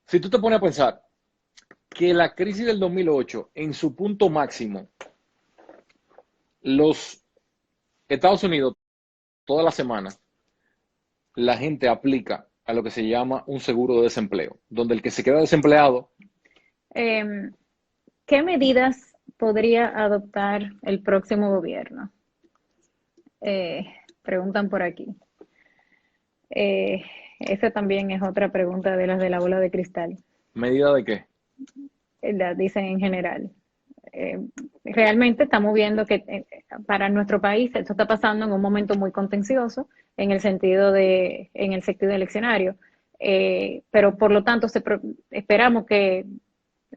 Si tú te pones a pensar que la crisis del 2008, en su punto máximo, los Estados Unidos, toda la semana, la gente aplica a lo que se llama un seguro de desempleo, donde el que se queda desempleado, eh, ¿qué medidas podría adoptar el próximo gobierno? Eh, Preguntan por aquí. Eh, Esa también es otra pregunta de las de la bola de cristal. ¿medida de qué? La dicen en general. Eh, Realmente estamos viendo que para nuestro país esto está pasando en un momento muy contencioso en el sentido eleccionario. Pero por lo tanto esperamos que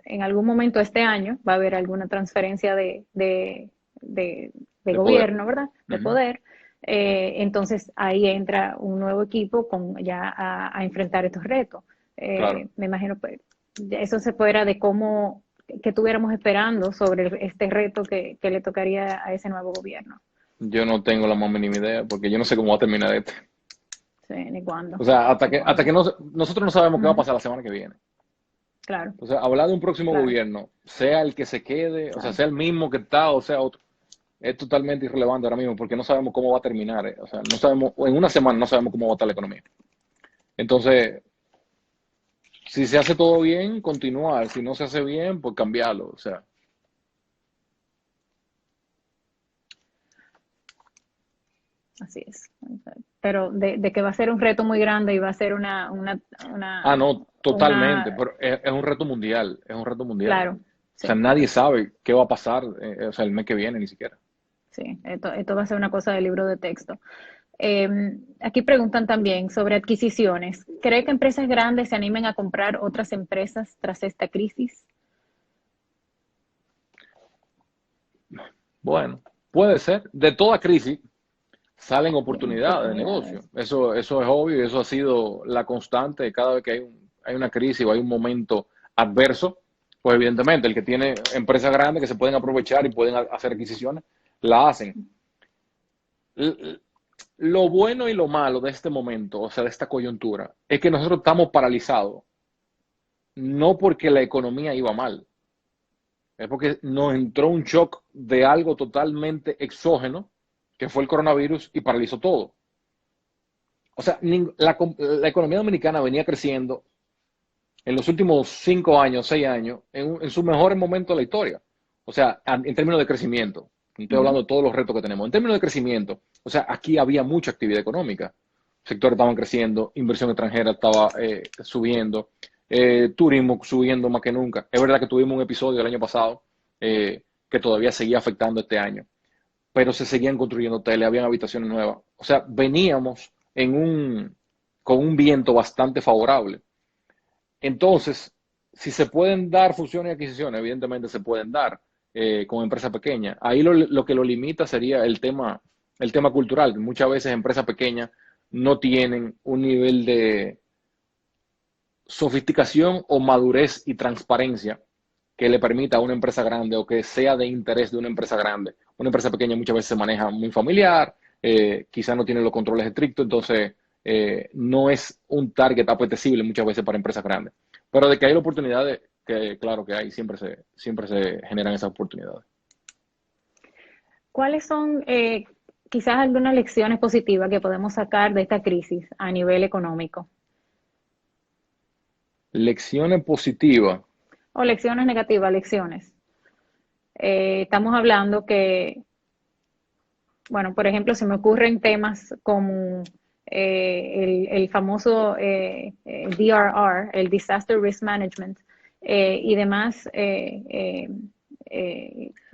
en algún momento este año va a haber alguna transferencia de De poder. gobierno, ¿verdad? De Ujú. poder. Entonces ahí entra un nuevo equipo con ya a enfrentar estos retos. Claro, Me imagino pues eso se fuera de cómo que estuviéramos esperando sobre este reto que le tocaría a ese nuevo gobierno. yo no tengo la más mínima idea, porque yo no sé cómo va a terminar esto. Sí, ni cuándo, O sea, hasta ni que, hasta cuándo. que nosotros no sabemos qué va a Ujú. pasar la semana que viene. Claro, O sea, hablar de un próximo claro, gobierno, sea el que se quede, o sea, claro. sea el mismo que está, o sea otro, es totalmente irrelevante ahora mismo, porque no sabemos cómo va a terminar. O sea, no sabemos, o en una semana no sabemos cómo va a estar la economía. Entonces, si se hace todo bien, continuar. Si no se hace bien, pues cambiarlo. O sea, Así es. Pero de que va a ser un reto muy grande y va a ser no, totalmente, una, pero es un reto mundial, es un reto mundial. claro, O sea, sí, nadie sabe qué va a pasar, o sea, el mes que viene ni siquiera. sí, esto va a ser una cosa de libro de texto. Aquí preguntan también sobre adquisiciones. ¿Cree que empresas grandes se animen a comprar otras empresas tras esta crisis? Bueno, puede ser. De toda crisis salen Vienen oportunidades de negocio. oportunidades. Eso es obvio y eso ha sido la constante cada vez que hay una crisis o hay un momento adverso. Pues evidentemente el que tiene empresas grandes que se pueden aprovechar y pueden hacer adquisiciones, la hacen. Lo bueno y lo malo de este momento, o sea, de esta coyuntura, es que nosotros estamos paralizados, no porque la economía iba mal, es porque nos entró un shock de algo totalmente exógeno, que fue el coronavirus, y paralizó todo. O sea, la economía dominicana venía creciendo en los últimos 5 años, 6 años, en su mejor momento de la historia. O sea, en términos de crecimiento. No estoy hablando Ujú. de todos los retos que tenemos. En términos de crecimiento, o sea, aquí había mucha actividad económica. Sectores estaban creciendo, inversión extranjera estaba subiendo, turismo subiendo más que nunca. Es verdad que tuvimos un episodio el año pasado que todavía seguía afectando este año, pero se seguían construyendo hoteles, habían habitaciones nuevas. O sea, veníamos con un viento bastante favorable. Entonces, si se pueden dar fusiones y adquisiciones, evidentemente se pueden dar con empresas pequeñas. Ahí lo que lo limita sería el tema cultural. Muchas veces empresas pequeñas no tienen un nivel de sofisticación o madurez y transparencia que le permita a una empresa grande o que sea de interés de una empresa grande. Una empresa pequeña muchas veces se maneja muy familiar, quizás no tiene los controles estrictos, entonces no es un target apetecible muchas veces para empresas grandes. Pero de que hay oportunidades, que claro que hay, siempre se generan esas oportunidades. ¿Cuáles son quizás algunas lecciones positivas que podemos sacar de esta crisis a nivel económico? Lecciones positivas. O lecciones negativas, lecciones. Estamos hablando que, bueno, por ejemplo, se me ocurren temas como el famoso DRR, el Disaster Risk Management, y demás, Mira,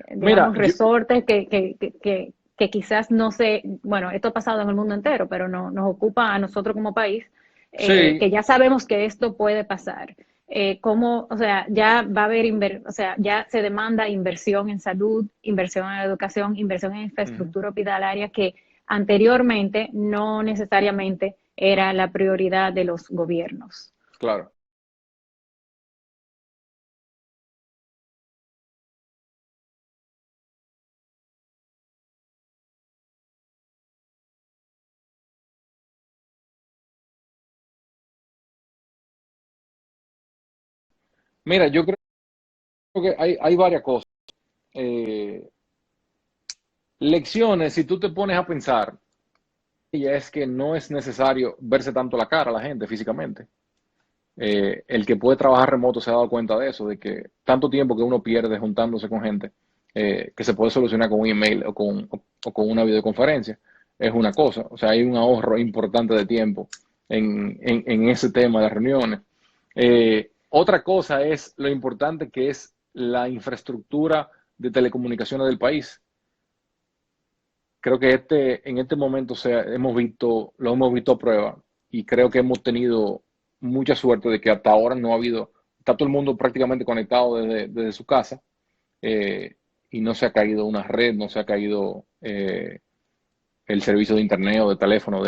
digamos, resortes que quizás no sé, bueno, esto ha pasado en el mundo entero, pero no, nos ocupa a nosotros como país, sí, que ya sabemos que esto puede pasar. Cómo, o sea, ya va a haber, o sea, ya se demanda inversión en salud, inversión en educación, inversión en ujú, infraestructura hospitalaria que anteriormente no necesariamente era la prioridad de los gobiernos. claro. Mira, yo creo que hay varias cosas. Eh, Lecciones, si tú te pones a pensar, ya es que no es necesario verse tanto la cara a la gente físicamente. El que puede trabajar remoto se ha dado cuenta de eso, de que tanto tiempo que uno pierde juntándose con gente, que se puede solucionar con un email o con una videoconferencia, es una cosa. O sea, hay un ahorro importante de tiempo en ese tema de reuniones. Otra cosa es lo importante que es la infraestructura de telecomunicaciones del país. Creo que en este momento lo hemos visto a prueba y creo que hemos tenido mucha suerte de que hasta ahora no ha habido, está todo el mundo prácticamente conectado desde su casa, y no se ha caído una red, no se ha caído el servicio de internet o de teléfono,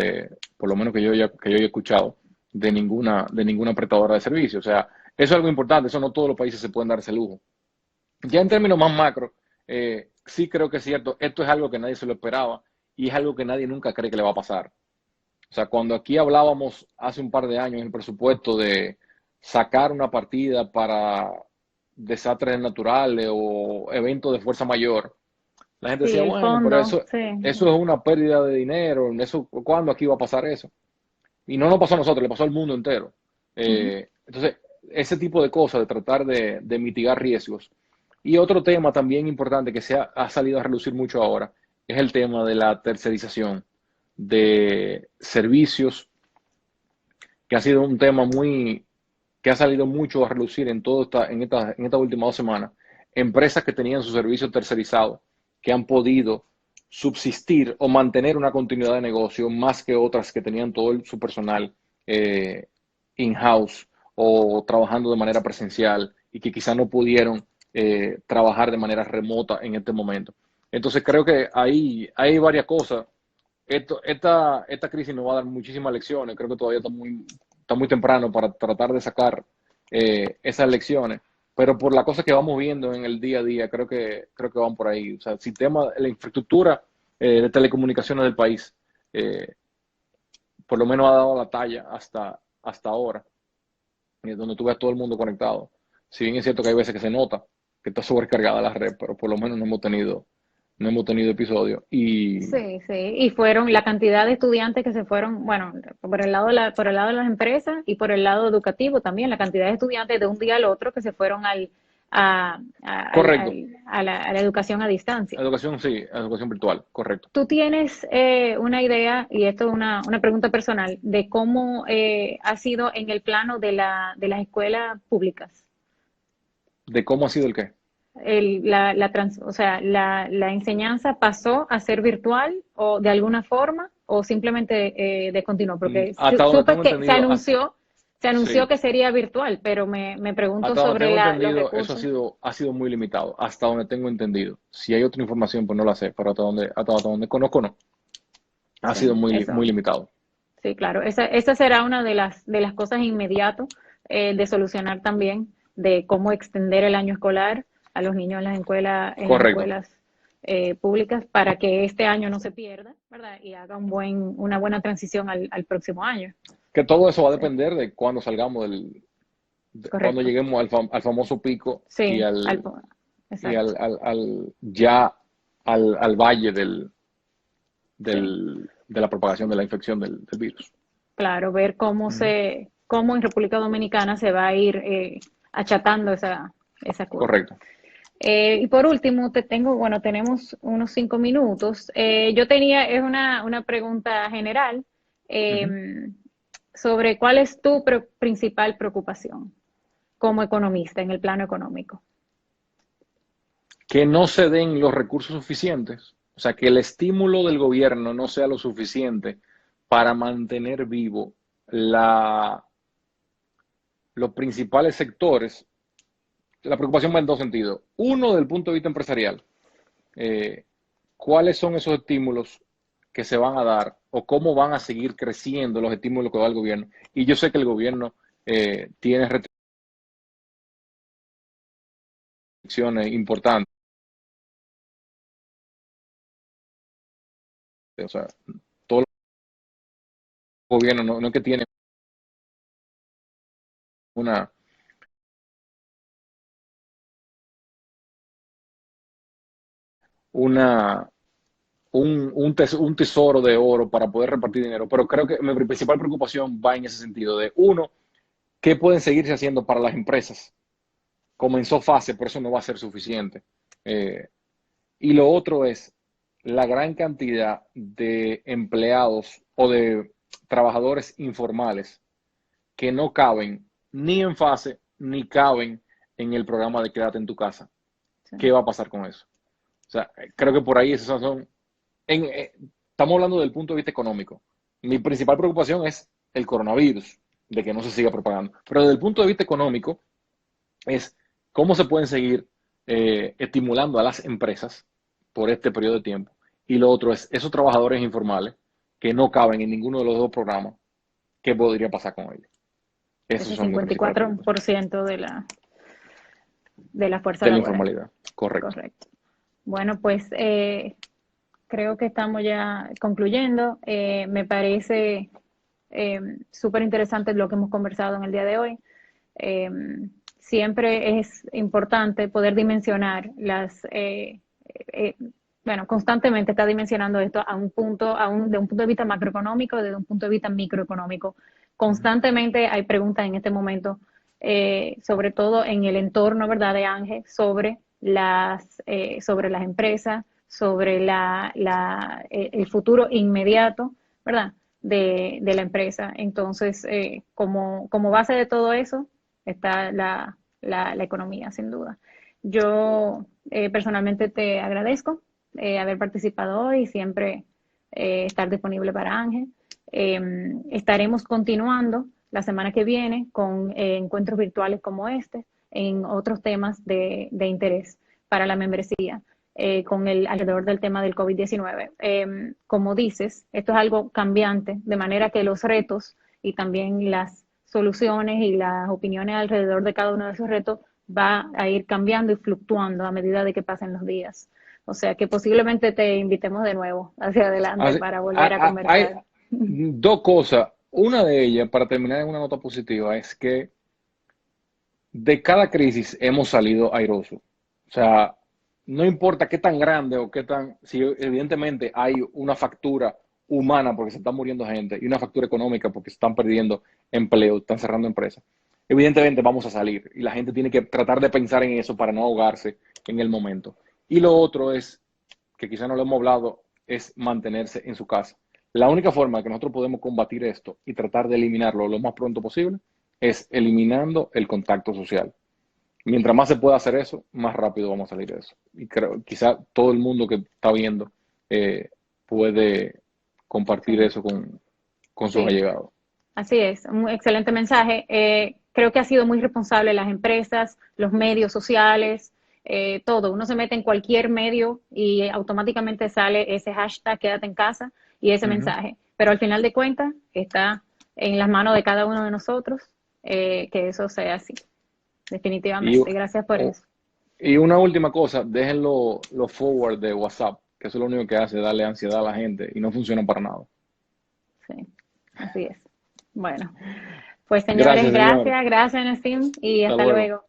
por lo menos que yo haya escuchado, de ninguna prestadora de servicio. O sea, eso es algo importante, eso no todos los países se pueden dar ese lujo. Ya en términos más macro, sí creo que es cierto, esto es algo que nadie se lo esperaba y es algo que nadie nunca cree que le va a pasar. O sea, cuando aquí hablábamos hace un par de años en el presupuesto de sacar una partida para desastres naturales o eventos de fuerza mayor, la gente Sí, decía, el bueno, pero fondo, sí. eso es una pérdida de dinero, ¿cuándo aquí va a pasar eso? Y no nos pasó a nosotros, le pasó al mundo entero. Ujú. Entonces, ese tipo de cosas, de tratar de mitigar riesgos. Y otro tema también importante que ha salido a relucir mucho ahora es el tema de la tercerización de servicios, que ha sido un tema que ha salido mucho a relucir en esta última 2 semanas. Empresas que tenían su servicio tercerizado, que han podido subsistir o mantener una continuidad de negocio más que otras que tenían su personal in-house o trabajando de manera presencial y que quizás no pudieron trabajar de manera remota en este momento. Entonces creo que hay varias cosas. Esta crisis nos va a dar muchísimas lecciones. Creo que todavía está muy temprano para tratar de sacar esas lecciones. Pero por la cosa que vamos viendo en el día a día, creo que van por ahí. O sea, la infraestructura de telecomunicaciones del país, eh, por lo menos ha dado la talla hasta ahora, donde tú ves a todo el mundo conectado. Si bien es cierto que hay veces que se nota que está sobrecargada la red, pero por lo menos no hemos tenido episodios. Sí, sí, y fueron la cantidad de estudiantes que se fueron, bueno, por el lado por el lado de las empresas y por el lado educativo también, la cantidad de estudiantes de un día al otro que se fueron Correcto. a la educación a distancia. Educación, sí, educación virtual, correcto. ¿Tú tienes una idea, y esto es una pregunta personal, de cómo ha sido en el plano de las escuelas públicas? ¿De cómo ha sido el qué? O sea, la enseñanza pasó a ser virtual o de alguna forma o simplemente descontinuó, porque Hasta donde supe tengo que entendido, se anunció sí, que sería virtual, pero me pregunto hasta donde sobre tengo los entendido, eso recursos. ha sido muy limitado, hasta donde tengo entendido. Si hay otra información, pues no la sé, pero hasta donde conozco, no. Ha Sí, sido muy eso, limitado. sí, claro. Esa será una de las cosas inmediatas de solucionar también, de cómo extender el año escolar a los niños en las Correcto. escuelas públicas para que este año no se pierda, ¿verdad? Y haga una buena transición al próximo año. Que todo eso va a Sí, depender de cuando salgamos cuando correcto. lleguemos al famoso pico y Sí, y exacto. ya al valle Sí, de la propagación de la infección del virus. claro, ver Ujú. cómo en República Dominicana se va a ir achatando esa curva. Correcto. Y por último, bueno, tenemos unos 5 minutos. Es una pregunta general Ujú. sobre cuál es tu principal preocupación como economista en el plano económico. Que no se den los recursos suficientes, o sea, que el estímulo del gobierno no sea lo suficiente para mantener vivo la, los principales sectores. La preocupación va en dos sentidos. Uno, desde el punto de vista empresarial, eh, ¿cuáles son esos estímulos que se van a dar o cómo van a seguir creciendo los estímulos que da el gobierno? Y yo sé que el gobierno tiene restricciones importantes, o sea, todos los gobiernos no es que tienen una, una, un tesoro de oro para poder repartir dinero, pero creo que mi principal preocupación va en ese sentido de, uno, ¿qué pueden seguirse haciendo para las empresas? Comenzó fase, pero eso no va a ser suficiente. Eh, y lo otro es la gran cantidad de empleados o de trabajadores informales que no caben ni en fase ni caben en el programa de Quédate en tu casa. Sí, ¿Qué va a pasar con eso? O sea, creo que por ahí esas son estamos hablando del punto de vista económico. Mi principal preocupación es el coronavirus, de que no se siga propagando. Pero desde el punto de vista económico es cómo se pueden seguir estimulando a las empresas por este periodo de tiempo. Y lo otro es esos trabajadores informales que no caben en ninguno de los dos programas, ¿qué podría pasar con ellos? Esas ese son mis cincuenta y principales cuatro preocupaciones. por ciento de la fuerza De la laboral. informalidad, correcto. Correcto. Bueno, pues creo que estamos ya concluyendo. Me parece súper interesante lo que hemos conversado en el día de hoy. Eh, Siempre es importante poder dimensionar eh, bueno, constantemente está dimensionando esto a un punto, de un punto de vista macroeconómico, desde un punto de vista microeconómico. Constantemente hay preguntas en este momento, sobre todo en el entorno, ¿verdad?, de Ángel, sobre las empresas, sobre el futuro inmediato, ¿verdad?, de la empresa. Entonces, como base de todo eso está la economía, sin duda. Yo personalmente te agradezco haber participado hoy y siempre estar disponible para Ángel. Estaremos continuando la semana que viene con encuentros virtuales como este en otros temas de interés para la membresía. Alrededor del tema del COVID-19. Como dices, esto es algo cambiante, de manera que los retos y también las soluciones y las opiniones alrededor de cada uno de esos retos va a ir cambiando y fluctuando a medida de que pasen los días. O sea que posiblemente te invitemos de nuevo hacia adelante Así- para volver a Hay conversar. dos cosas. Una de ellas, para terminar en una nota positiva, es que de cada crisis hemos salido airosos. O sea, no importa qué tan grande o qué tan, si evidentemente hay una factura humana porque se está muriendo gente y una factura económica porque se están perdiendo empleo, están cerrando empresas, evidentemente vamos a salir y la gente tiene que tratar de pensar en eso para no ahogarse en el momento. Y lo otro es, que quizá no lo hemos hablado, es mantenerse en su casa. La única forma que nosotros podemos combatir esto y tratar de eliminarlo lo más pronto posible es eliminando el contacto social. Mientras más se pueda hacer eso, más rápido vamos a salir de eso. Y creo, quizá todo el mundo que está viendo puede compartir Sí, eso con sus sí, allegados. así es, un excelente mensaje. Creo que ha sido muy responsable las empresas, los medios sociales, todo. Uno se mete en cualquier medio y automáticamente sale ese hashtag quédate en casa y ese Uh -huh. mensaje. Pero al final de cuentas está en las manos de cada uno de nosotros que eso sea así. definitivamente. Gracias por eso. Y una última cosa, dejen los forward de WhatsApp, que eso es lo único que hace, darle ansiedad a la gente y no funciona para nada. Sí, así es. Bueno, pues señores, Gracias, señor. gracias, Nassim, y Hasta hasta luego. luego.